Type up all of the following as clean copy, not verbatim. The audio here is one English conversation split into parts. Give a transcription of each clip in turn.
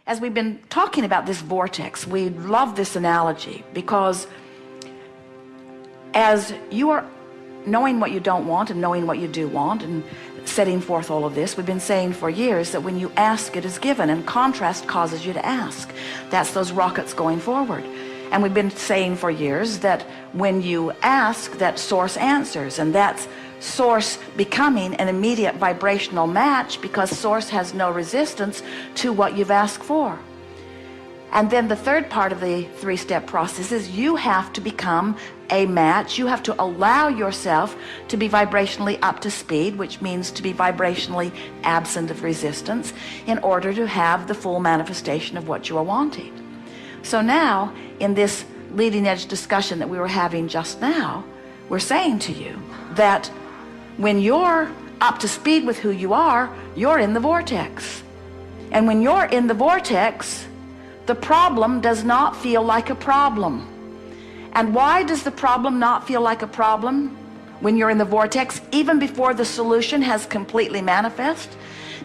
As we've been talking about this vortex, we love this analogy because as you are knowing what you don't want and knowing what you do want and setting forth all of this, we've been saying for years that when you ask, it is given, and contrast causes you to ask. That's those rockets going forward. And we've been saying for years that when you ask, that source answers, and that's source becoming an immediate vibrational match because source has no resistance to what you've asked for. And then the third part of the three-step process is you have to become a match. You have to allow yourself to be vibrationally up to speed, which means to be vibrationally absent of resistance, in order to have the full manifestation of what you are wanting. So now, in this leading edge discussion that we were having just now, we're saying to you that when you're up to speed with who you are, you're in the vortex. And when you're in the vortex, the problem does not feel like a problem. And why does the problem not feel like a problem when you're in the vortex, even before the solution has completely manifest?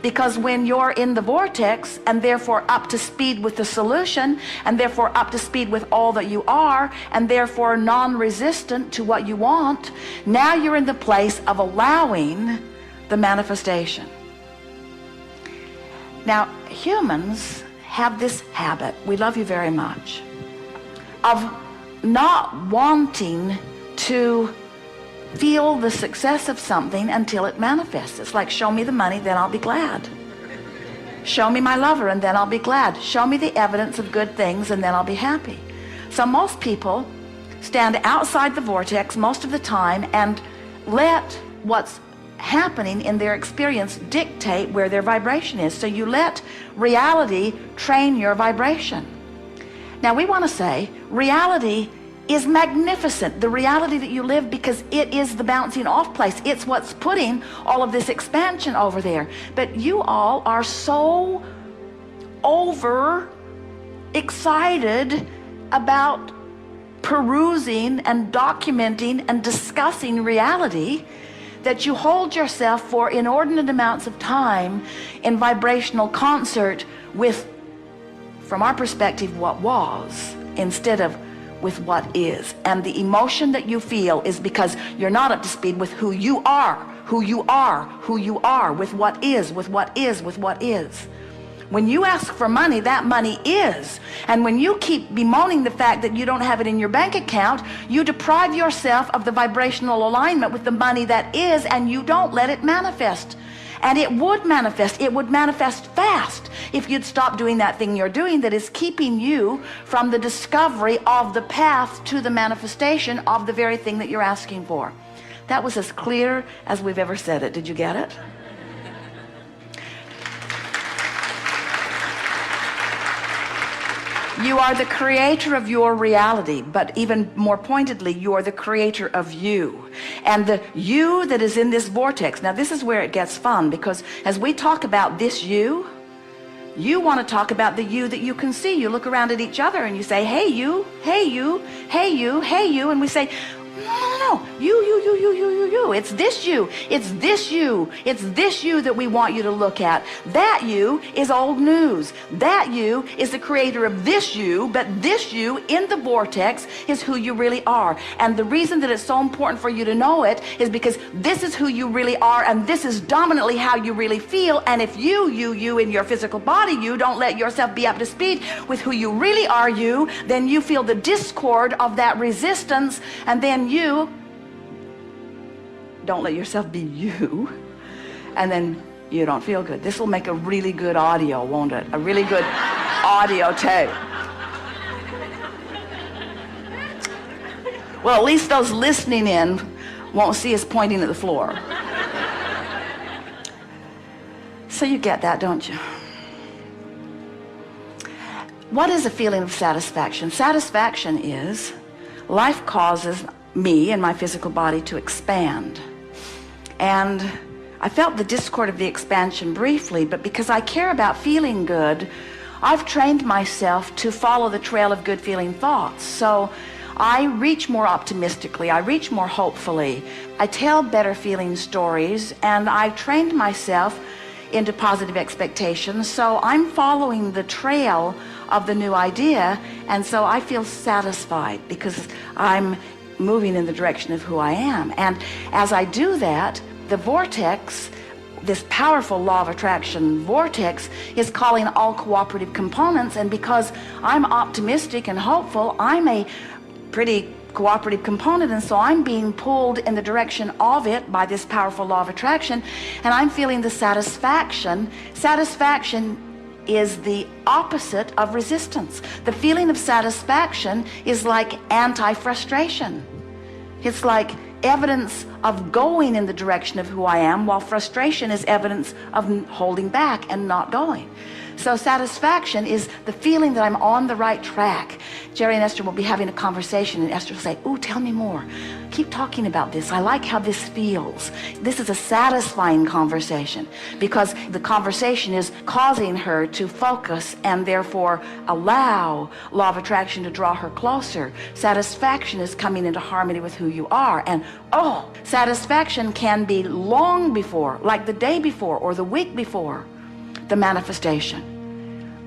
Because when you're in the vortex and therefore up to speed with the solution, and therefore up to speed with all that you are, and therefore non-resistant to what you want, now you're in the place of allowing the manifestation. Now, humans have this habit, we love you very much, of not wanting to feel the success of something until it manifests. It's like, show me the money, then I'll be glad. Show me my lover, and then I'll be glad. Show me the evidence of good things, and then I'll be happy. So most people stand outside the vortex most of the time and let what's happening in their experience dictate where their vibration is. So you let reality train your vibration. Now we want to say reality is magnificent, the reality that you live, because it is the bouncing off place. It's what's putting all of this expansion over there. But you all are so over excited about perusing and documenting and discussing reality that you hold yourself for inordinate amounts of time in vibrational concert with, from our perspective, what was, instead of with what is. And the emotion that you feel is because you're not up to speed with who you are, who you are, who you are, with what is, with what is, with what is. When you ask for money, that money is. And when you keep bemoaning the fact that you don't have it in your bank account, you deprive yourself of the vibrational alignment with the money that is, and you don't let it manifest. And it would manifest. It would manifest fast if you'd stop doing that thing you're doing that is keeping you from the discovery of the path to the manifestation of the very thing that you're asking for. That was as clear as we've ever said it. Did you get it? You are the creator of your reality, but even more pointedly, you are the creator of you. And the you that is in this vortex, now this is where it gets fun, because as we talk about this you want to talk about the you that you can see. You look around at each other and you say, hey you, hey you, hey you, hey you, and we say, no, you. It's this you. It's this you. It's this you that we want you to look at. That you is old news. That you is the creator of this you, but this you in the vortex is who you really are. And the reason that it's so important for you to know it is because this is who you really are, and this is dominantly how you really feel. And if you in your physical body, you don't let yourself be up to speed with who you really are, then you feel the discord of that resistance, and then you don't let yourself be you, and then you don't feel good. This will make a really good audio, won't it? A really good audio tape. Well, at least those listening in won't see us pointing at the floor. So you get that, don't you? What is a feeling of satisfaction? Satisfaction is life causes me and my physical body to expand. And I felt the discord of the expansion briefly, but because I care about feeling good, I've trained myself to follow the trail of good feeling thoughts. So I reach more optimistically, I reach more hopefully, I tell better feeling stories, and I've trained myself into positive expectations. So I'm following the trail of the new idea, and so I feel satisfied because I'm moving in the direction of who I am. And as I do that, the vortex, this powerful law of attraction vortex, is calling all cooperative components. And because I'm optimistic and hopeful, I'm a pretty cooperative component, and so I'm being pulled in the direction of it by this powerful law of attraction, and I'm feeling the satisfaction. Satisfaction is the opposite of resistance. The feeling of satisfaction is like anti-frustration. It's like evidence of going in the direction of who I am, while frustration is evidence of holding back and not going. So satisfaction is the feeling that I'm on the right track. Jerry and Esther will be having a conversation, and Esther will say, "Ooh, tell me more. Keep talking about this. I like how this feels." This is a satisfying conversation because the conversation is causing her to focus and therefore allow law of attraction to draw her closer. Satisfaction is coming into harmony with who you are. And oh, satisfaction can be long before, like the day before or the week before the manifestation.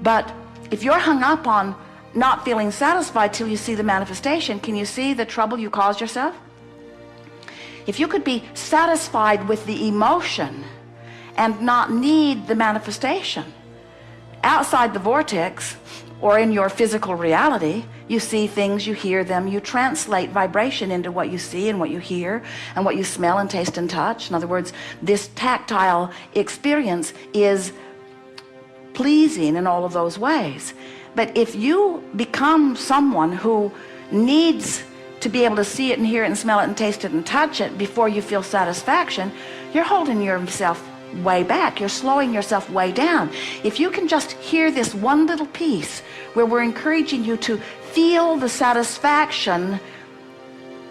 But if you're hung up on not feeling satisfied till you see the manifestation, can you see the trouble you caused yourself? If you could be satisfied with the emotion and not need the manifestation, outside the vortex or in your physical reality, you see things, you hear them, you translate vibration into what you see and what you hear and what you smell and taste and touch. In other words, this tactile experience is pleasing in all of those ways. But if you become someone who needs to be able to see it and hear it and smell it and taste it and touch it before you feel satisfaction, you're holding yourself way back. You're slowing yourself way down. If you can just hear this one little piece where we're encouraging you to feel the satisfaction,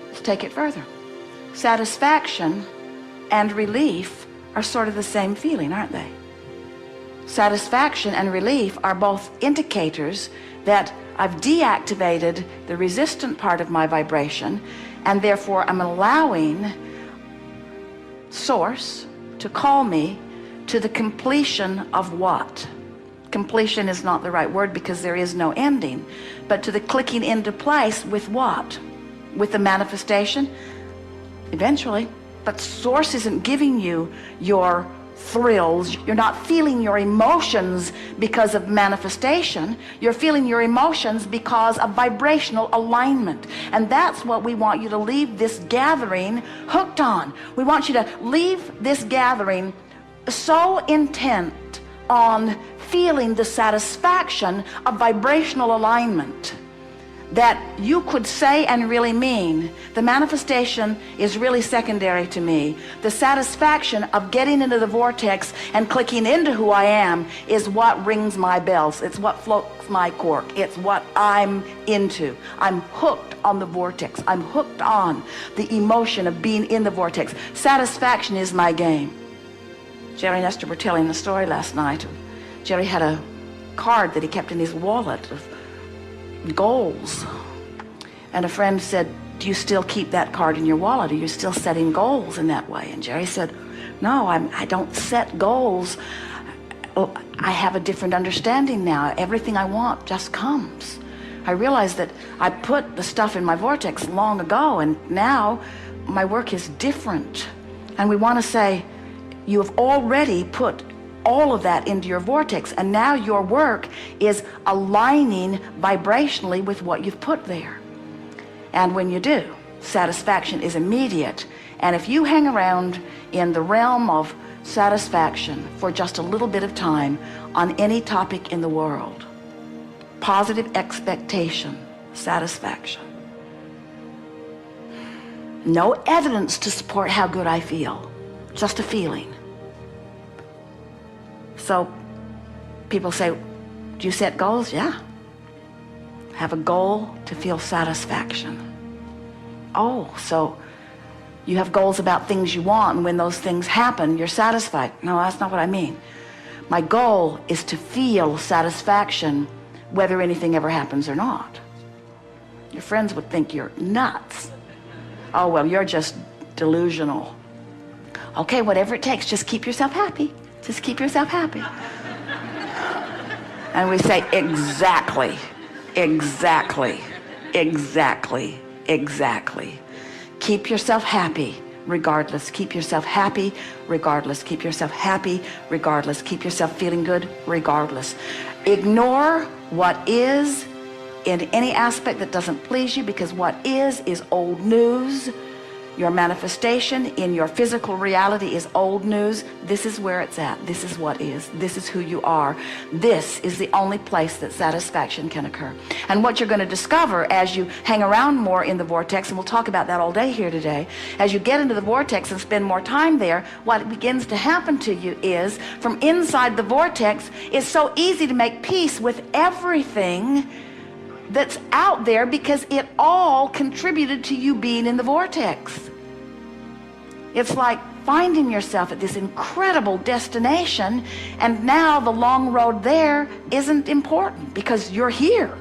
let's take it further. Satisfaction and relief are sort of the same feeling, aren't they? Satisfaction and relief are both indicators that I've deactivated the resistant part of my vibration, and therefore I'm allowing Source to call me to the completion of what? Completion is not the right word because there is no ending, but to the clicking into place with what? With the manifestation? Eventually. But Source isn't giving you your thrills. You're not feeling your emotions because of manifestation. You're feeling your emotions because of vibrational alignment. And that's what we want you to leave this gathering hooked on. We want you to leave this gathering so intent on feeling the satisfaction of vibrational alignment that you could say and really mean, the manifestation is really secondary to me. The satisfaction of getting into the vortex and clicking into who I am is what rings my bells. It's what floats my cork. It's what I'm into. I'm hooked on the vortex. I'm hooked on the emotion of being in the vortex. Satisfaction is my game. Jerry and Esther were telling the story last night. Jerry had a card that he kept in his wallet of goals, and a friend said, "Do you still keep that card in your wallet? Are you still setting goals in that way?" And Jerry said, "No, I don't set goals. I have a different understanding now. Everything I want just comes. I realize that I put the stuff in my vortex long ago, and now my work is different." And we want to say, you have already put all of that into your vortex, and now your work is aligning vibrationally with what you've put there. And when you do, satisfaction is immediate. And if you hang around in the realm of satisfaction for just a little bit of time on any topic in the world, positive expectation, satisfaction, no evidence to support how good I feel, just a feeling. So people say, "Do you set goals?" Yeah. Have a goal to feel satisfaction. Oh, so you have goals about things you want, and when those things happen, you're satisfied. No, that's not what I mean. My goal is to feel satisfaction whether anything ever happens or not. Your friends would think you're nuts. Oh, well, you're just delusional. Okay, whatever it takes, just keep yourself happy. Just keep yourself happy. And we say, exactly, exactly, exactly, exactly. Keep yourself happy regardless. Keep yourself happy regardless. Keep yourself happy regardless. Keep yourself feeling good regardless. Ignore what is in any aspect that doesn't please you, because what is old news. Your manifestation in your physical reality is old news. This is where it's at. This is what is. This is who you are. This is the only place that satisfaction can occur. And what you're going to discover as you hang around more in the vortex, and we'll talk about that all day here today, as you get into the vortex and spend more time there, what begins to happen to you is, from inside the vortex, it's so easy to make peace with everything that's out there, because it all contributed to you being in the vortex. It's like finding yourself at this incredible destination, and now the long road there isn't important because you're here.